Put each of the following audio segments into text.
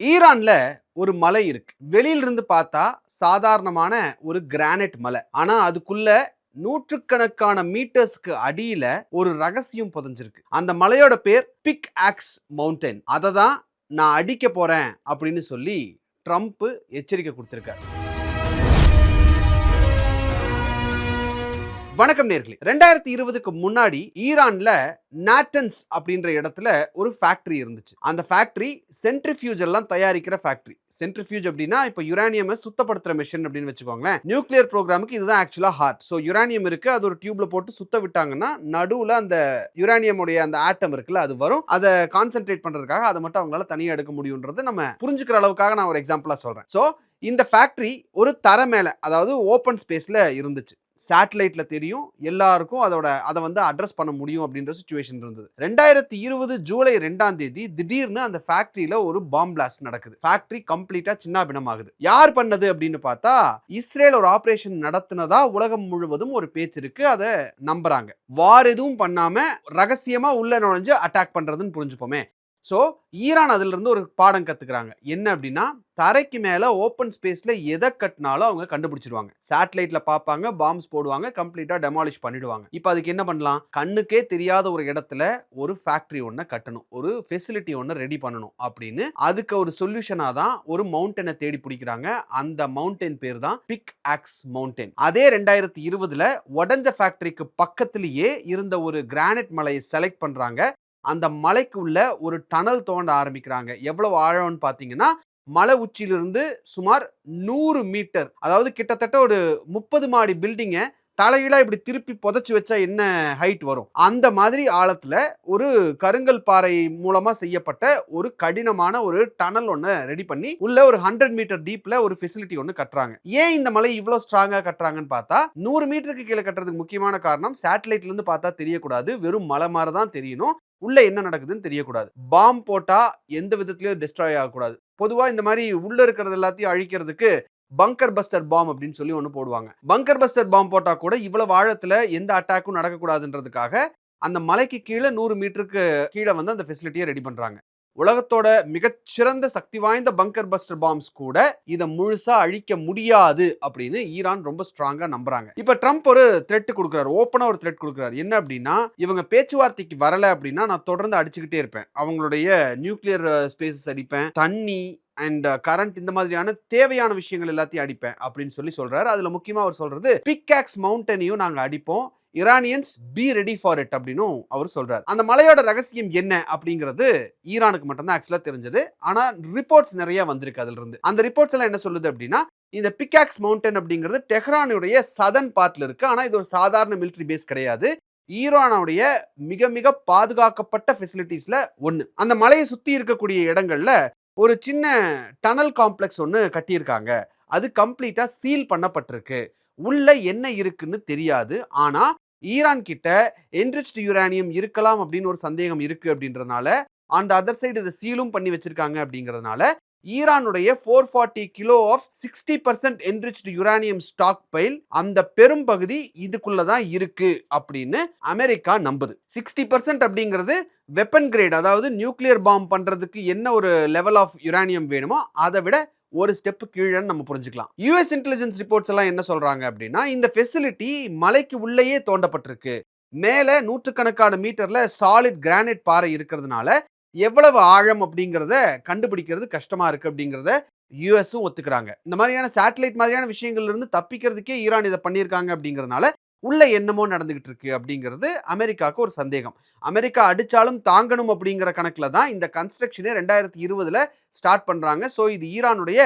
ஈரான்ல ஒரு மலை இருக்கு. வெளியில இருந்து பார்த்தா சாதாரணமான ஒரு கிரானைட் மலை. ஆனா அதுக்குள்ள நூற்றுக்கணக்கான மீட்டர்ஸ்க்கு அடியில ஒரு ரகசியம் புதைஞ்சிருக்கு. அந்த மலையோட பேர் பிக் ஆக்ஸ் மவுண்டன். அத தான் நான் அடிக்க போறேன் அப்படின்னு சொல்லி ட்ரம்ப் எச்சரிக்கை கொடுத்திருக்காரு. வணக்கம் நேர்களே. 2020க்கு முன்னாடி ஈரான்ல நாட்டன்ஸ் அப்படின்ற இடத்துல ஒரு ஃபேக்டரி இருந்துச்சு. அந்த ஃபேக்டரி சென்ட்ரிஃபியூஜ் எல்லாம் தயாரிக்கிற ஃபேக்டரி. சென்ட்ரிஃபியூஜ் அப்படின்னா இப்ப யுரேனியம் சுத்தப்படுத்துற மெஷின் அப்படின்னு வச்சுக்கோங்களேன். நியூக்ளியர் ப்ரோக்ராமுக்கு இதுதான் ஆக்சுவலா ஹார்ட். சோ யுரேனியம் இருக்கு, அது ஒரு டியூப்ல போட்டு சுத்த விட்டாங்கன்னா நடுவுல அந்த யுரேனியம் உடைய அந்த ஆட்டம் இருக்குல்ல, அது வரும். அதை கான்சென்ட்ரேட் பண்றதுக்காக அதை மட்டும் அவங்களால தனியா எடுக்க முடியும்ன்றது நம்ம புரிஞ்சுக்கிற அளவுக்காக நான் ஒரு எக்ஸாம்பிளா சொல்றேன். சோ இந்த ஃபேக்டரி ஒரு தர மேல, அதாவது ஓபன் ஸ்பேஸ்ல இருந்துச்சு. சேட்டலைட்ல தெரியும், எல்லாருக்கும் அதை வந்து அட்ரஸ் பண்ண முடியும் அப்படின்ற சிச்சுவேஷன் இருந்தது. 2020 ஜூலை 2ஆம் தேதி திடீர்னு அந்த ஃபேக்டரியில ஒரு பாம் பிளாஸ்ட் நடக்குது. ஃபேக்டரி கம்ப்ளீட்டா சின்னாபின்னமாகுது. யார் பண்ணது அப்படின்னு பார்த்தா இஸ்ரேல் ஒரு ஆபரேஷன் நடத்தினதா உலகம் முழுவதும் ஒரு பேச்சு இருக்கு. அதை நம்புறாங்க. வார் எதுவும் பண்ணாம ரகசியமா உள்ள நுழைஞ்சு அட்டாக் பண்றதுன்னு புரிஞ்சுப்போமே. ஸோ ஈரான் அதுல இருந்து ஒரு பாடம் கத்துக்கிறாங்க. என்ன அப்படின்னா, தரைக்கு மேல ஓப்பன் ஸ்பேஸ்ல எதை கட்டினாலும் அவங்க கண்டுபிடிச்சிடுவாங்க. சேட்டலைட்ல பார்ப்பாங்க, பாம்ஸ் போடுவாங்க, கம்ப்ளீட்டா டெமாலிஷ் பண்ணிடுவாங்க. இப்போ அதுக்கு என்ன பண்ணலாம்? கண்ணுக்கே தெரியாத ஒரு இடத்துல ஒரு ஃபேக்டரி ஒன்று கட்டணும், ஒரு ஃபெசிலிட்டி ஒன்று ரெடி பண்ணணும் அப்படின்னு அதுக்கு ஒரு சொல்யூஷனா தான் ஒரு மவுண்டனை தேடி பிடிக்கிறாங்க. அந்த மவுண்டன் பேர் தான் பிக் ஆக்ஸ் மவுண்டன். அதே 2020ல உடஞ்ச ஃபேக்டரிக்கு பக்கத்திலேயே இருந்த ஒரு கிரானைட் மலையை செலக்ட் பண்றாங்க. அந்த மலைக்குள்ள ஒரு டனல் தோண்ட ஆரம்பிக்கிறாங்க. எவ்வளவு ஆழம்னு பாத்தீங்கன்னா, மலை உச்சியிலிருந்து சுமார் 100 மீட்டர், அதாவது கிட்டத்தட்ட ஒரு 30 மாடி பில்டிங்க தலைகீழா இப்படி திருப்பி புதைச்சு வச்சா என்ன ஹைட் வரும், அந்த மாதிரி ஆழத்துல ஒரு கருங்கல் பாறை மூலமா செய்யப்பட்ட ஒரு கடினமான ஒரு டனல் ஒண்ணு ரெடி பண்ணி உள்ள ஒரு 100 மீட்டர் டீப்ல ஒரு ஃபெசிலிட்டி ஒண்ணு கட்டுறாங்க. ஏன் இந்த மலை இவ்வளவு ஸ்ட்ராங்கா கட்டுறாங்கன்னு பார்த்தா, 100 மீட்டருக்கு கீழே கட்டுறதுக்கு முக்கியமான காரணம், சேட்டலைட்ல இருந்து பார்த்தா தெரியக்கூடாது, வெறும் மலை மாதிரி தான் தெரியணும், உள்ள என்ன நடக்குதுன்னு தெரியக்கூடாது. பாம் போட்டா எந்த விதத்திலயும் டெஸ்ட்ராய் ஆகக்கூடாது. பொதுவா இந்த மாதிரி உள்ள இருக்கிறது எல்லாத்தையும் அழிக்கிறதுக்கு பங்கர் பஸ்டர் பாம் அப்படின்னு சொல்லி ஒன்று போடுவாங்க. பங்கர் பஸ்டர் பாம் போட்டா கூட இவ்வளவு ஆழத்துல எந்த அட்டாக்கும் நடக்கக்கூடாதுன்றதுக்காக அந்த மலைக்கு கீழே 100 மீட்டருக்கு கீழே வந்து அந்த ஃபெசிலிட்டியை ரெடி பண்றாங்க. உலகத்தோட மிகச்சிறந்த சக்தி வாய்ந்த பங்கர் பஸ்டர் பாம்ஸ் கூட இதை முழுசா அழிக்க முடியாது அப்படின்னு ஈரான் ரொம்ப ஸ்ட்ராங்கா நம்புறாங்க. இப்ப ட்ரம்ப் ஒரு த்ரெட் கொடுக்குறாரு, ஓப்பனா ஒரு த்ரெட் கொடுக்குறாரு. என்ன அப்படின்னா, இவங்க பேச்சுவார்த்தைக்கு வரல அப்படின்னா நான் தொடர்ந்து அடிச்சுக்கிட்டே இருப்பேன், அவங்களுடைய நியூக்ளியர் ஸ்பேசஸ் அடிப்பேன், தண்ணி அண்ட் கரண்ட், இந்த மாதிரியான தேவையான விஷயங்கள் எல்லாத்தையும் அடிப்பேன் அப்படின்னு சொல்லி சொல்றாரு. அதுல முக்கியமா அவர் சொல்றது, பிக்காக்ஸ் மவுண்டனையும் நாங்க அடிப்போம், Iranians be ready for it அப்படின்னு அவர் சொல்றாரு. அந்த மலையோட ரகசியம் என்ன அப்படிங்கிறது ஈரானுக்கு மட்டும்தான் ஆக்சுவலா தெரிஞ்சது. ஆனா ரிப்போர்ட்ஸ் நிறைய வந்திருக்கு அதுல இருந்து. அந்த ரிப்போர்ட்ஸ் எல்லாம் என்ன சொல்லுது அப்படின்னா, இந்த பிக்காக்ஸ் மவுண்டன் அப்படிங்கிறது டெஹ்ரானுடைய சதர்ன் பார்ட்ல இருக்கு. ஆனா இது ஒரு சாதாரண மிலிட்டரி பேஸ் கிடையாது, ஈரானுடைய மிக மிக பாதுகாக்கப்பட்ட ஃபெசிலிட்டிஸ்ல ஒன்னு. அந்த மலையை சுத்தி இருக்கக்கூடிய இடங்கள்ல ஒரு சின்ன டனல் காம்ப்ளெக்ஸ் ஒன்று கட்டியிருக்காங்க. அது கம்ப்ளீட்டா சீல் பண்ணப்பட்டிருக்கு. உள்ள என்ன இருக்குன்னு தெரியாது. ஆனா ஈரான் கிட்ட என்ரிச்டு யுரேனியம் இருக்கலாம் அப்படின்னு ஒரு சந்தேகம் இருக்கு அப்படின்றதுனால அந்த அதர் சைடு இதை சீலும் பண்ணி வச்சிருக்காங்க. அப்படிங்கிறதுனால ஈரானுடைய 440 kilo of 60% enriched uranium stockpile, அந்த பெரும் பகுதி இதுக்குள்ளதான் இருக்கு அப்படின்னு அமெரிக்கா நம்புது. 60% அப்படிங்கிறது வெப்பன் கிரேட், அதாவது நியூக்ளியர் பாம் பண்றதுக்கு என்ன ஒரு லெவல் ஆஃப் யுரேனியம் வேணுமோ அதை விட ஒரு ஸ்டெப் கீழே நம்ம புரிஞ்சுக்கலாம். யுஎஸ் இன்டெலிஜென்ஸ் ரிப்போர்ட்ஸ் எல்லாம் என்ன சொல்றாங்க அப்படின்னா, இந்த ஃபெசிலிட்டி மலைக்கு உள்ளேயே தோண்டப்பட்டிருக்கு. மேல நூற்றுக்கணக்கான மீட்டர்ல சாலிட் கிரானைட் பாறை இருக்கிறதுனால எவ்வளவு ஆழம் அப்படிங்கிறத கண்டுபிடிக்கிறது கஷ்டமா இருக்கு அப்படிங்கிறத யுஎஸும் ஒத்துக்கிறாங்க. இந்த மாதிரியான சேட்டலைட் மாதிரியான விஷயங்கள்ல இருந்து தப்பிக்கிறதுக்கே ஈரான் இதை பண்ணியிருக்காங்க அப்படிங்கிறதுனால உள்ள என்னமோ நடந்துகிட்டு இருக்கு அப்படிங்கிறது அமெரிக்காவுக்கு ஒரு சந்தேகம். அமெரிக்கா அடிச்சாலும் தாங்கணும் அப்படிங்கிற கணக்குல தான் இந்த கன்ஸ்ட்ரக்ஷனே 2020ல ஸ்டார்ட் பண்றாங்க. ஸோ இது ஈரானுடைய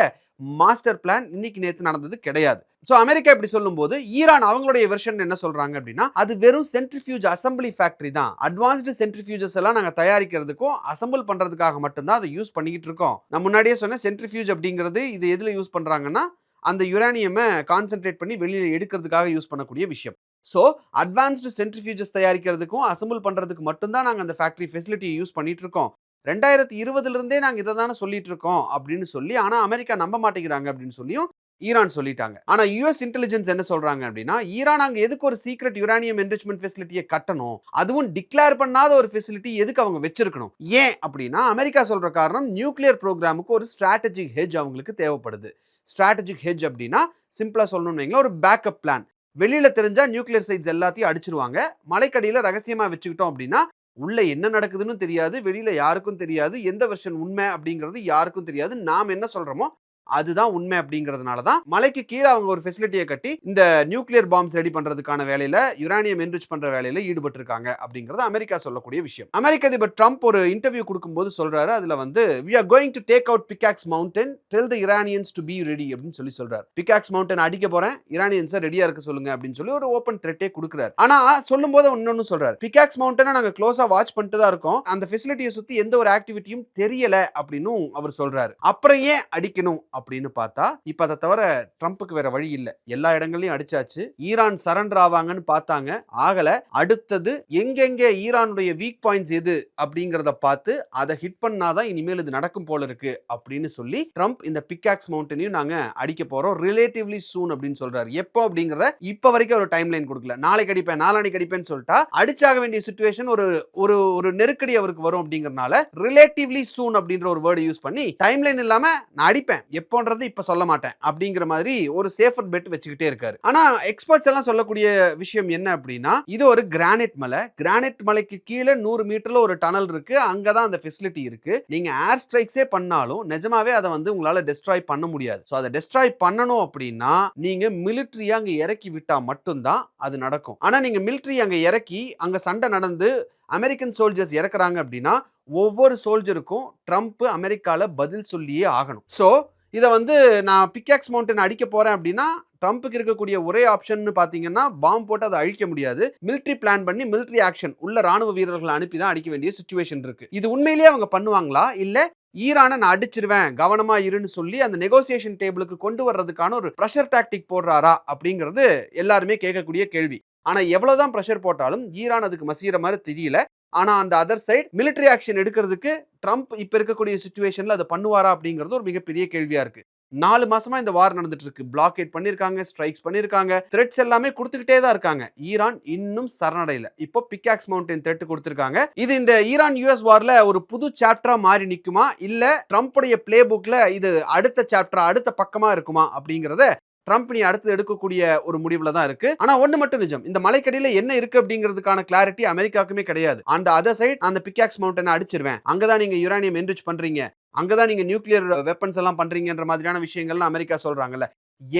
மாஸ்டர் பிளான், இன்னைக்கு நேற்று நடந்தது கிடையாது. ஸோ அமெரிக்கா இப்படி சொல்லும்போது ஈரான் அவங்களுடைய வெர்ஷன் என்ன சொல்றாங்க அப்படின்னா, அது வெறும் சென்ட்ரிஃபியூஜ் அசம்பிளி ஃபேக்டரி தான், அட்வான்ஸ்டு சென்ட்ரிஃபியூஜஸ் எல்லாம் நாங்கள் தயாரிக்கிறதுக்கும் அசம்பிள் பண்றதுக்காக மட்டும்தான் அதை யூஸ் பண்ணிக்கிட்டு இருக்கோம். நான் முன்னாடியே சொன்னேன், சென்ட்ரிஃபியூஜ் அப்படிங்கிறது இது எதுல யூஸ் பண்றாங்கன்னா, அந்த யுரேனியமை கான்சென்ட்ரேட் பண்ணி வெளியில எடுக்கிறதுக்காக யூஸ் பண்ணக்கூடிய விஷயம். ஸோ அட்வான்ஸ்டு சென்ட்ரிஃபியூஜஸ் தயாரிக்கிறதுக்கும் அசம்பிள் பண்றதுக்கு மட்டும்தான் நாங்கள் அந்த ஃபேக்டரி ஃபெசிலிட்டியை யூஸ் பண்ணிட்டு இருக்கோம். 2020ல இருந்தே நாங்கள் இதை தானே சொல்லிட்டு இருக்கோம் அப்படின்னு சொல்லி, ஆனால் அமெரிக்கா நம்ப மாட்டேங்கிறாங்க அப்படின்னு சொல்லியும் ஈரான் சொல்லிட்டாங்க. ஆனா யுஎஸ் இன்டெலிஜென்ஸ் என்ன சொல்றாங்க அப்படின்னா, ஈரான் அங்க எதுக்கு ஒரு சீக்ரெட் யுரேனியம் என்ரிச்மென்ட் ஃபெசிலிட்டியை கட்டணும், அதுவும் டிக்ளேர் பண்ணாத ஒரு ஃபெசிலிட்டி எதுக்கு அவங்க வச்சிருக்கணும்? ஏன் அப்படின்னா அமெரிக்கா சொல்ற காரணம் நியூக்ளியர் ப்ரோக்ராமுக்கு ஒரு ஸ்ட்ராட்டஜிக் ஹெட்ஜ் அவங்களுக்கு தேவைப்படுது. ஸ்ட்ராட்டஜிக் ஹெட்ஜ் அப்படின்னா சிம்பிளா சொல்லணும்னு வைங்களேன், ஒரு பேக்கப் பிளான். வெளியில தெரிஞ்சா நியூக்ளியர் சைட்ஸ் எல்லாத்தையும் அடிச்சிருவாங்க. மலைக்கடியில ரகசியமா வச்சுக்கிட்டோம் அப்படின்னா உள்ள என்ன நடக்குதுன்னு தெரியாது, வெளியில யாருக்கும் தெரியாது, எந்த வெர்ஷன் உண்மை அப்படிங்கிறது யாருக்கும் தெரியாது. நாம் என்ன சொல்றோமோ அதுதான் உண்மை அப்படிங்கிறதுனால தான் மலைக்கு கீழே அவங்க ஒரு ஃபெசிலிட்டியை கட்டி இந்த நியூக்ளியர் பாம்ஸ் ரெடி பண்றதுக்கான வேலையில யுரேனியம் என்ரிச் பண்ற வேலையில ஈடுபட்டு இருக்காங்க அப்படிங்கிறது அமெரிக்கா சொல்லக்கூடிய விஷயம். அமெரிக்க அதிபர் ட்ரம்ப் ஒரு இன்டர்வியூ கொடுக்கும்போது சொல்றாரு, அதுல வந்து we are going to take out Pickaxe Mountain, tell the Iranians to be ready அப்படின்னு சொல்றாரு. பிக்காக்ஸ் மவுண்டன் அடிக்க போறேன், இரானியன்ஸை ரெடியா இருக்க சொல்லுங்க அப்படின்னு சொல்லி ஒரு ஓபன் த்ரெட்டே கொடுக்குறாரு. ஆனா சொல்லும் போது இன்னொன்னு சொல்றாரு, பிக்காக்ஸ் மவுண்டனை நாங்க க்ளோஸா வாட்ச் பண்ணிட்டு தான் இருக்கோம், அந்த ஃபெசிலிட்டியை சுத்தி எந்த ஒரு ஆக்டிவிட்டியும் தெரியல அப்படின்னு அவர் சொல்றாரு. அப்புறம் ஏன் அடிக்கணும் அப்படின்னு பார்த்தா, இப்ப அதை தவிர ட்ரம்புக்கு வேற வழி இல்ல. எல்லா இடங்களையும் அடிச்சாச்சு. ஈரான் சரண்டர் ஆவாங்கன்னு பார்த்தாங்க, ஆகல. அடுத்தது எங்கெங்க ஈரானுடைய வீக் பாயிண்ட்ஸ் எது அப்படிங்கறத பார்த்து அதை ஹிட் பண்ணாதான் இனிமேல் இது நடக்கும் போல இருக்கு அப்படின்னு சொல்லி ட்ரம்ப் இந்த பிக்காக்ஸ் மவுண்டனையும் நாங்க அடிக்க போறோம் ரிலேட்டிவ்லி சூன் அப்படின்னு சொல்றாரு. எப்போ அப்படிங்கறத இப்ப வரைக்கும் ஒரு டைம் லைன் கொடுக்கல. நாளைக்கு அடிப்பேன், நாளானிக்கு அடிப்பேன்னு சொல்லிட்டா அடிச்சாக வேண்டிய சிச்சுவேஷன் ஒரு நெருக்கடி அவருக்கு வரும் அப்படிங்கறதுனால ரிலேட்டிவ்லி சூன் அப்படின்ற ஒரு வேர்டு யூஸ் பண்ணி டைம் லைன் இல்லாம நான் அடிப்பேன் எப்போன்றது இப்ப சொல்ல மாட்டேன் அப்படிங்கிற மாதிரி ஒரு சேஃபர் பெட் வச்சுக்கிட்டே இருக்காரு. ஆனா எக்ஸ்பர்ட்ஸ் எல்லாம் சொல்லக்கூடிய விஷயம் என்ன அப்படின்னா, இது ஒரு கிரானைட் மலை. கிரானைட் மலைக்கு கீழே 100 மீட்டர்ல ஒரு டனல் இருக்கு, அங்கதான் அந்த ஃபெசிலிட்டி இருக்கு. நீங்க ஏர் ஸ்ட்ரைக்ஸே பண்ணாலும் நிஜமாவே அதை வந்து உங்களால டெஸ்ட்ராய் பண்ண முடியாது. சோ அதை டெஸ்ட்ராய் பண்ணணும் அப்படின்னா நீங்க மிலிட்டரி அங்க இறக்கி விட்டா மட்டும்தான் அது நடக்கும். ஆனா நீங்க மிலிட்டரி அங்க இறக்கி அங்க சண்டை நடந்து அமெரிக்கன் சோல்ஜர்ஸ் இறக்குறாங்க அப்படின்னா ஒவ்வொரு சோல்ஜருக்கும் ட்ரம்ப் அமெரிக்கால பதில் சொல்லியே ஆகணும். சோ இதை வந்து நான் பிக்காக்ஸ் மவுண்டன் அடிக்க போறேன் அப்படின்னா ட்ரம்ப்புக்கு இருக்கக்கூடிய ஒரே ஆப்ஷன் பாத்தீங்கன்னா பாம்பு போட்டு அதை அழிக்க முடியாது. மிலிட்டரி பிளான் பண்ணி மிலிட்டரி ஆக்ஷன் உள்ள ராணுவ வீரர்களை அனுப்பி தான் அடிக்க வேண்டிய சிச்சுவேஷன் இருக்கு. இது உண்மையிலேயே அவங்க பண்ணுவாங்களா, இல்ல ஈரானை நான் அடிச்சிருவேன் கவனமா இருன்னு சொல்லி அந்த நெகோசியேஷன் டேபிளுக்கு கொண்டு வர்றதுக்கான ஒரு பிரஷர் டாக்டிக் போடுறாரா அப்படிங்கிறது எல்லாருமே கேட்கக்கூடிய கேள்வி. ஆனா எவ்வளவுதான் பிரஷர் போட்டாலும் ஈரான் அதுக்கு மசீர மாதிரி தெரியல. ஆனா அந்த அதர் சைடு மிலிட்டரி ஆக்ஷன் எடுக்கிறதுக்கு ட்ரம்ப் இப்ப இருக்கக்கூடிய சிச்சுவேஷன்ல அதை பண்ணுவாரா அப்படிங்கிறது ஒரு மிகப்பெரிய கேள்வியா இருக்கு. 4 மாசமா இந்த வார் நடந்துட்டு இருக்கு. பிளாக்கேட் பண்ணிருக்காங்க, ஸ்ட்ரைக்ஸ் பண்ணிருக்காங்க, த்ரெட்ஸ் எல்லாமே கொடுத்துக்கிட்டே தான் இருக்காங்க. ஈரான் இன்னும் சரணடையல. இப்போ பிக்காக்ஸ் மவுண்டன் த்ரெட் கொடுத்திருக்காங்க. இது இந்த ஈரான் யுஎஸ் வார்ல ஒரு புது சாப்டரா மாறி நிக்குமா, இல்ல ட்ரம்ப்புடைய பிளே புக்ல இது அடுத்த சாப்டரா அடுத்த பக்கமா இருக்குமா அப்படிங்கறத ட்ரம்ப் நீ அடுத்து எடுக்கக்கூடிய ஒரு முடிவுல தான் இருக்கு. ஆனா ஒண்ணு மட்டும் நிஜம், இந்த மலைக்கடியில என்ன இருக்கு அப்படிங்கிறதுக்கான கிளாரிட்டி அமெரிக்காவுக்குமே கிடையாது. அந்த அதர் சைடு அந்த பிக்காக்ஸ் மவுண்டனை அடிச்சிருவேன், அங்கதான் நீங்க யுரேனியம் என்ரிச் பண்றீங்க, அங்கதான் நீங்க நியூக்ளியர் வெப்பன்ஸ் எல்லாம் பண்றீங்கன்ற மாதிரியான விஷயங்கள்லாம் அமெரிக்கா சொல்றாங்கல்ல,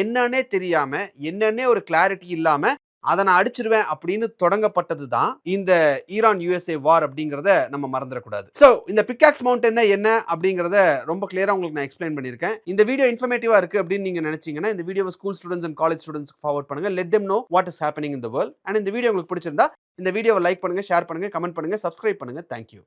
என்னன்னே தெரியாம என்னன்னே ஒரு கிளாரிட்டி இல்லாம அதை நான் அடிச்சிருவேன் அப்படின்னு தொடங்கப்பட்டது தான் இந்த ஈரான் யுஎஸ்ஏ வார் அப்படிங்கிறத நம்ம மறந்துடக்கூடாது. ஸோ இந்த பிக்காக்ஸ் மவுண்டன் என்ன அப்படிங்கிறத ரொம்ப கிளியரா உங்களுக்கு நான் எக்ஸ்பிளைன் பண்ணியிருக்கேன். இந்த வீடியோ இன்ஃபர்மேட்டிவா இருக்கு அப்படின்னு நீங்க நினைச்சீங்கன்னா இந்த வீடியோவை ஸ்கூல் ஸ்டூடெண்ட்ஸ் அண்ட் காலேஜ் ஸ்டூடெண்ட்ஸ்க்கு ஃபார்வர்ட் பண்ணுங்க. Let them know what is happening in the world. And இந்த வீடியோ உங்களுக்கு பிடிச்சிருந்தா இந்த வீடியோவை லைக் பண்ணுங்க, ஷேர் பண்ணுங்க, கமெண்ட் பண்ணுங்க, சப்ஸ்கிரைப் பண்ணுங்க. தேங்க்யூ.